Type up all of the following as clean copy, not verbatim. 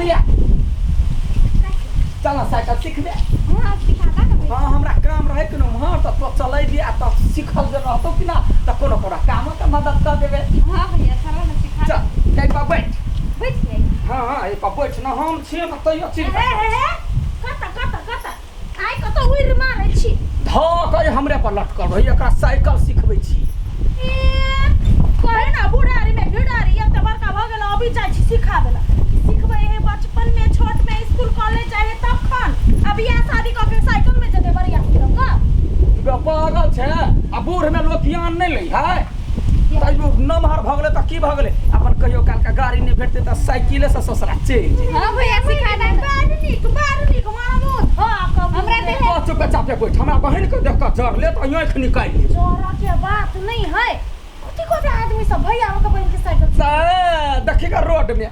लिया चल साइकिल सीख ले हां सिखाता ना हां हमरा काम रहे कि हां त तो चलै दिया त सिखल जे रहतो कि ना त कोनो काम के मदद कर देबे हां भैया चलो ना सिखा चल कई पर बैठ गए हां ए पर बैठ ना हम छिए न तइयो चिंता कत आई कत उइर मारै छी ध कई हमरे पर लटकल भई एकरा साइकिल सिखबै छी कहे ना बुढ़ारी में भिड़ारी अब त बड़का भ गेल अभी जाय छी सिखा देला सिखबै है बचपन में छोट में स्कूल कॉलेज जाए तखन अब या शादी क के साइकिल में जते बढ़िया का पागल छे आ बूढ़ में लोग ज्ञान नहीं लै है तइयो नमहर भ गेले त की भ गेले अपन कहियो काल का गाड़ी नहीं भेटते त साइकिले से ससुरा चल जे हां भैया सिखा दे बारू नी मारा मुंह हां कब हमरा दे तो चुप चापे बैठ हमरा बहन के देख के जर ले त आंख निकाल ले जोरा के बात नहीं है कथी आदमी सब भैया के बहन के साइकिल से देखिएगा रोड में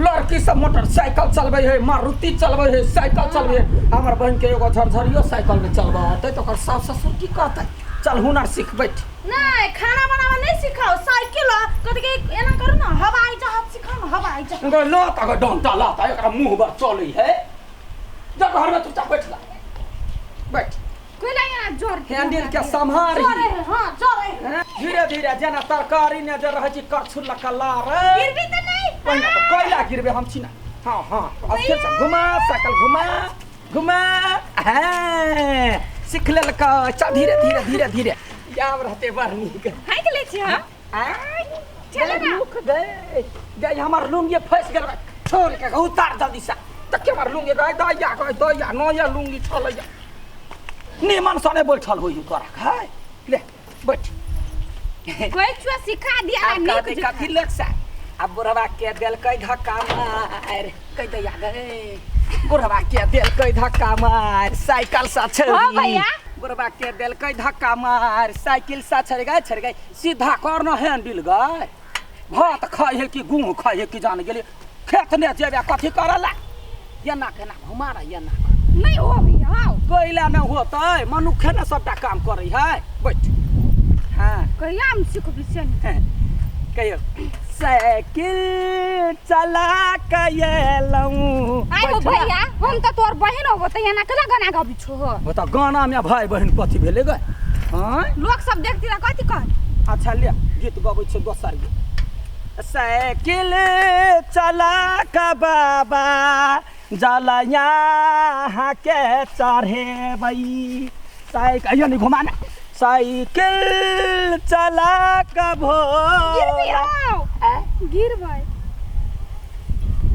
लड़की सब मोटरसाइकिल चलबे है मारुति चलबे है साइकिल चलबे है हमर बहन के एगो झरझरियो साइकिल में चलबा है तो ओकर सास ससुर की कहते चल हुनर सीख बैठ नहीं खाना बनावा नहीं सिखाओ साइकिल कथी के एना करू ना हवाई जहाज सिखाओ ना हवाई जहाज गो लो त डंटा लाता एकरा मुंह पर चलै है जा घर में चुपचाप बैठ जा बैठ कोई ना जोर हैंडल के संभार हां जोर धीरे धीरे जना तरकारी ने जे रहे छी करछुल कला रे गिरबी त नहीं पहिने तो कोयला गिरबे हम छी ना हां हां अच्छे से घुमा साइकिल घुमा हां सीख ले का चल धीरे धीरे धीरे धीरे याव रहते बार नीक हाय के ले छी हां चल ना रुक गए हमर लुंगी फंस गेल छोड़ के उतार जल्दी से तक हमर लुंगी गए दया नया लुंगी छलैया निमन सने बैठल होई तोरा खाय ले बैठ कोई छुआ सिखा दिया ना नीक कथि लेक्सा अब बुढ़वा के दिल कई धक्का मार कई दैया गए बुढ़वा के दिल कई धक्का मार साइकिल सा छड़ी हां भैया बुढ़वा के दिल कई धक्का मार साइकिल सा छड़ गए सीधा करना हैंडल गए भात खाए है कि गेहूं खाए है कि जान गेली खेत ने जेबे कथि करला एना केना घुमारा एना नहीं हो भैया कोइला न होतै मनुखे ने सबटा काम करै है बैठ हां कहिया हम सीखब से कहियो साइकिल चला के एलौं आइगो भैया हम त तोर बहन होबो त एना कला गाना गाबी छो बता गाना में भाई बहन कथि भेले गए हां लोग सब देखती रा कथि कह अच्छा ले गीत गबै छै दोसर गीत साइकिल चला के बाबा जला यहाँ के चढ़े बई साइकिल यानी घुमाना साइकिल चला के भो गिर भाई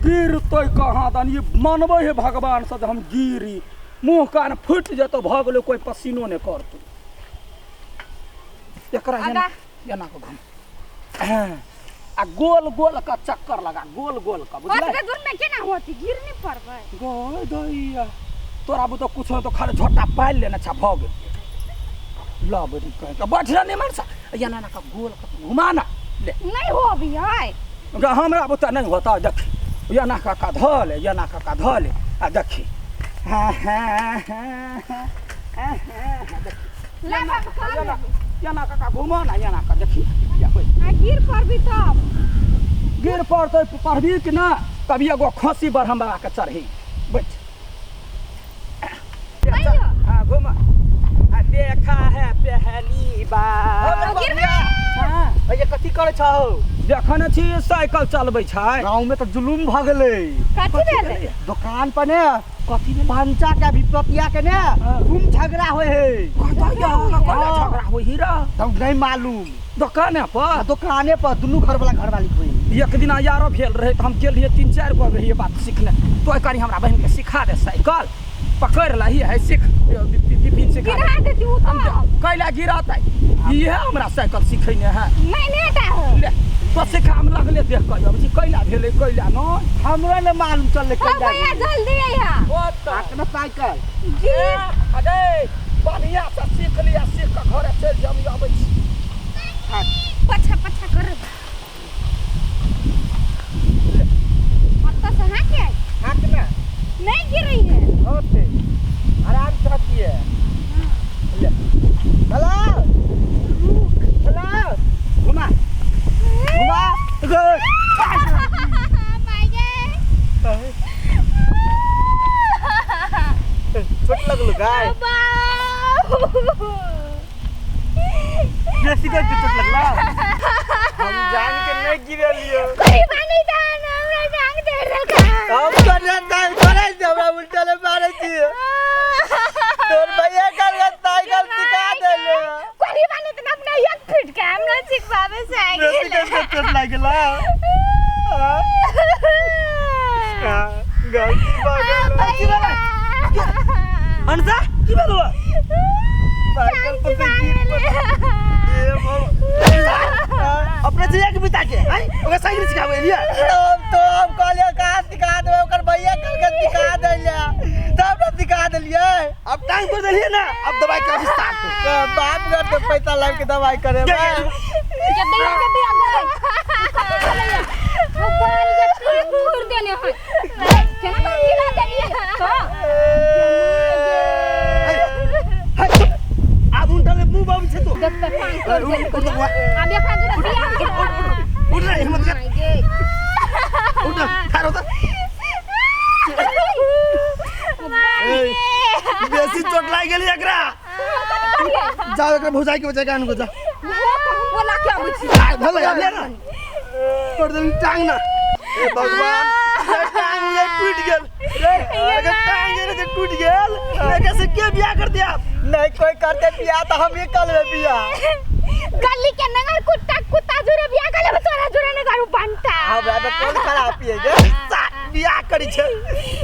गिर तो कहाँ दानी मनबे है भगवान से हम गिरी मुंह कान फुट जतो भ गेलो कोई पसीनो ने करतो एकरा एना को घुम आ गोल गोल का चक्कर लगा गोल गोल का बुझले कतबे दूर में केना होती गिर नहीं पड़बै गय दैया तोरा बु तो कुछ तो खाली झोटा पाल लेना छ भ गेल ला बड़ी कह के बैठ नहीं मारसा एना ना का गोल का घुमाना ले नहीं हो भी है हमरा बुता नहीं होता देख एना का धले एना का धले आ देखी हां ला बाबा एना का घुमाना एना का देखी गिर पड़बी तब गिर पड़ते पढ़बी कि ना तब एगो खसी पर हमरा के चढ़ी बैठ हां घुमा देखा है पहली बार हां भैया कथि करे छौ देखने छी साइकिल चलबै छै गांव में तो जुलूम भ गेलै कथि भेलै दुकान पर ने कथि भेलै पंचा के विपतिया के ने खूब झगड़ा होय है झगड़ा होई हीरा तब नहीं मालूम दुकाने पर दुनू घर वाली कोई एक दिन यारो भेल रहे त हम गेल रहिए 3-4 गो रहिए बात सीखने तो करी हमरा बहन के सिखा दे साइकिल पकड़ लही है सीख टिफिन सिखा गिरा देती हूं तो कैला गिराता ये हमरा साइकिल सिखैने है नहीं नेटा है ले तो सिखा हम लगले देख के अब जी कैला भेले कैला न हमरा ने मालूम चलले ओ भैया जल्दी आया ओ त अपना साइकिल गिर अरे बढ़िया से सीख लिया सीख के घरे चल हम आबै छी पछा कर मत से हाथ ना नहीं गिर रही है होते आराम से रखिए ले चला घुमा भाई सिगरेट के चोट लगला हम जान के नहीं गिरलियो कोई पानी दान हमरा जान दे रखा हम करना टाइम करे दे हमरा उल्टा ले मारे छी तोर भैया कर साइकिल सिखा देले कोई पानी तो अपना एक फीट के हमरा सिखवावे साइकिल सिगरेट के चोट लागला गलती बगल अनसा की भेलो साइकिल पर से गिर पड़ अपने जया के बिता के हैं ओके साइकिल सिखावे लिया हम कहलियो कहां सिखा देबे ओकर भैया कर के सिखा देले तब न सिखा देलिए अब टाइम कर देलिए ना अब दवाई का स्टार्ट बाप घर के पैसा लाग के दवाई करे जल्दी आ गए भगवान के तीन घूर देने हैं केना तो गिरा देलिए अब उनटा ले मुंह बाबू छे तो देख पे पानी कर दे अब एकरा जरा बियाह के उठ रे हिम्मत कर उठ खा रोता बेसी चोट लाग गेली एकरा जाओ एकरा भौजाई के बचा कान को जा बोला क्या बुझी भले अब ले ना तोड़ दे टांग ना ए भगवान ये टांग ये टूट गेल रे अगर टांग ये टूट गेल कैसे के बियाह कर दिया नहीं कोई करते बियाह तो हम ही कर ले बियाह गली के नगर कुत्ता जुरे बियाह करे तोरा जुरे ने करू बनता हमरा तो कौन खराब पिए गे बियाह करी छे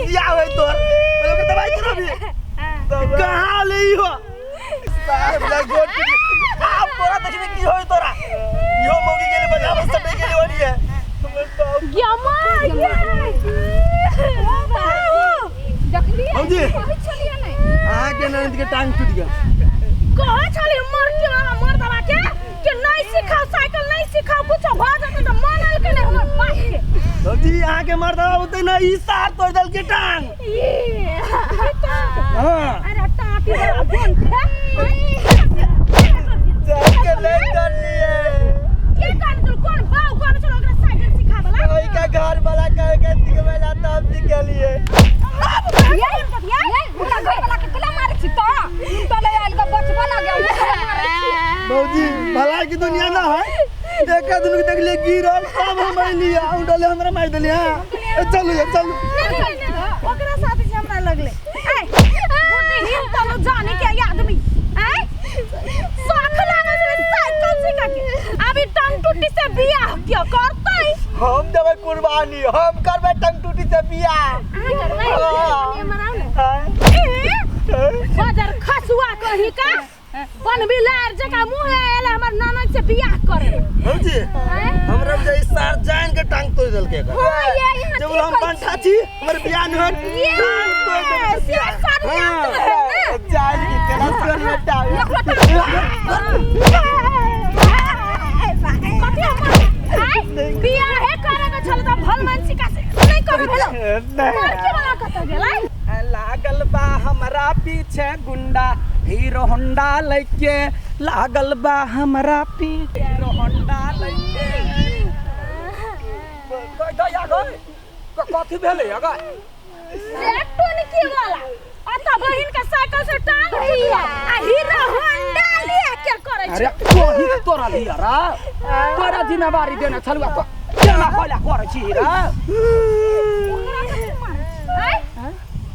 बियाह होय तोर बोलो के दवाई करो भी कहां ले हो साहब लग गोट आप तोरा देखबे की होय तोरा यो मौगी गेले बजावे सबे गेले होनी है यमा देखली हौजी चलिए नहीं हां के नंद के टांग टूट गया कहे छली मर के मर दवा के नहीं सिखा साइकिल नहीं सिखा कुछ भ जाते तो मानल के नहीं हमर बाप के हौजी यहां के मर्दा होते ना ई सार तोड़ दल के टांग हां अरे टाटी वाला बोल चल के ले कर लिए के कान तू कौन बाऊ कौन चलो ओकरा साइकिल सिखा वाला कोई का घर वाला कह के सिखवेला तब सीख लिए ये उनका घर वाला के गला मारे छी तो ले आइल का बचबा ना गया मौजी भला की दुनिया ना है देखा दुनु के देख ले गिरल सब हम लिया उडले हमरा मार देली हां चलो चलो ओकरा साथ से हमरा लगले ए बुद्धि हिल तो जाने के आदमी ए शौक लागल से साइकिल सिखा के अभी टंग टूटी से बियाह क्या करतै हम देबे कुर्बानी हम करबे टंग टूटी से बियाह करबै ये मराउ ने हां बाजार खसुआ कही का बन बिलार जका मुंह आएला हमर ननद से बियाह करे हौजी हमरा जे ई सार जान के टांग तोड़ दल के हो ये यहाँ जब हम बंठा छी हमर बियाह न होत टांग तोड़ दल से करिया जान की तेरा कर बेटा बियाह है करे के छल त भल मानसिका से नहीं करे भेलो मार के वाला कत गेलै लागल बा हमरा पीछे गुंडा हीरो होंडा लेके लागल बा हमरा पीछे हीरो होंडा लेके गया गय कथि भेले अगा टोनी की वाला अता बहिन के साइकिल से टांग दिया आ हीरो होंडा लिए के करे अरे कोही तोरा लिया रा तोरा जिम्मेवारी देना छलुआ तो केना कहला करे छी रा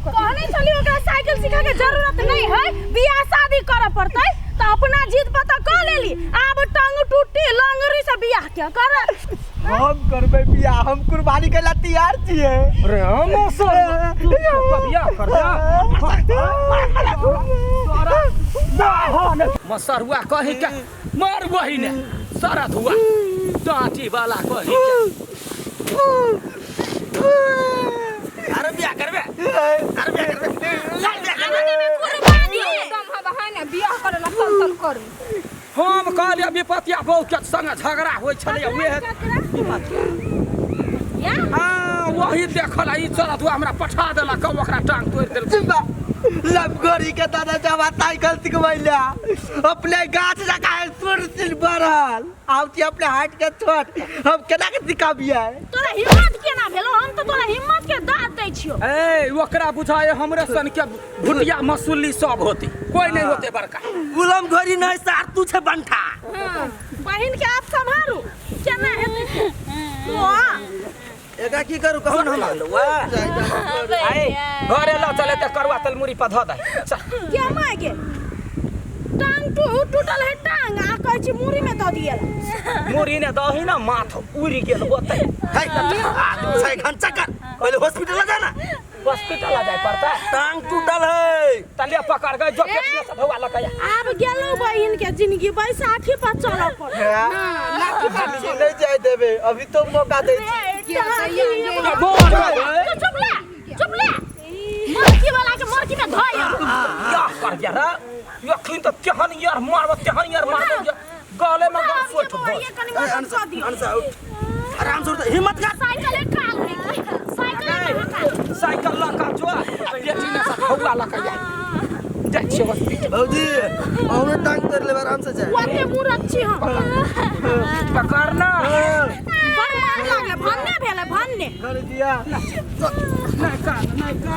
कहने चली ओकरा साइकिल सिखा के जरूरत नहीं है बियाह शादी करे पड़तै तो अपना जीत पता कर लेली अब टांग टूटी लंगरी से बियाह क्या कर हम करबे बियाह हम कुर्बानी के ला तैयार छिए अरे हम सर तू बियाह कर दे मसरुआ कहि के मार वही ने सारा धुआ डांटी वाला कहि के अरे बियाह करबे कुर्बानी एकदम बहाने बियाह करे ला तल कर हम कहलिए विपतिया बहु के संग झगड़ा होय छले वे विपतिया हां वही देखल ई चलत हमरा पठा देला कब ओकरा टांग तोड़ देल लबगोरी के दादा जब साइकिल सिखवैला अपने गाछ जका सुरसिल बढ़ल आब की अपने हाट के छोट हम केना के सिखाबिए तोरा हिम्मत केना भेलो हम तो तोरा हिम्मत के दाद दै छियो ए ओकरा बुझाए हमरे सन के भुटिया मसूली सब होती कोई नहीं होते बड़का गुलाम घोरी नहीं सार तू छे बंठा बहिन के आप संभारू केना हेतै वाह एका की करू कहू न हम आए घरे ला चले त करवा तेल मुरी पर ध दे क्या मागे टांग टूटल है टांग आ कहै छी मुरी में द दिए मुरी ने दही ना माथ उड़ी गेल होते हाय सही घंटा कर पहले हॉस्पिटल जा ना हॉस्पिटल आ जाए पड़ता टांग टूटल है तले पकड़ गए जो खेत से धोवा लगा आब गेलो बहिन के जिंदगी बैसाखी पर चल पर नहीं जाए देबे अभी तो मौका दे चुप ले मुर्गी वाला के मुर्गी में धोय क्या कर गया रे यखिन तो केहन यार मार गले में गाल सोट भो ये कनी मत कर दियो आराम से हिम्मत कर साइकिल काल साइकिल लगा जो बेटी ने सब हौला लगा जा जाय छे हॉस्पिटल भौजी औने टांग कर ले आराम से जाए वाते मुरत छी हम पकड़ना बड़ मार लागे भन्ने भेले भन्ने कर दिया नहीं का